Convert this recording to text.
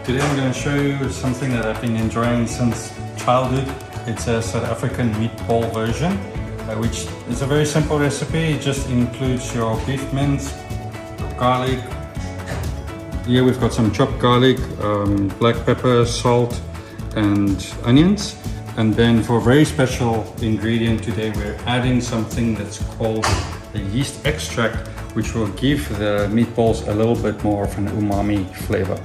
Today I'm going to show you something that I've been enjoying since childhood. It's a South African meatball version, which is a very simple recipe. It just includes your beef mince, garlic. Here we've got some chopped garlic, black pepper, salt and onions. And then for a very special ingredient today, we're adding something that's called the yeast extract, which will give the meatballs a little bit more of an umami flavor.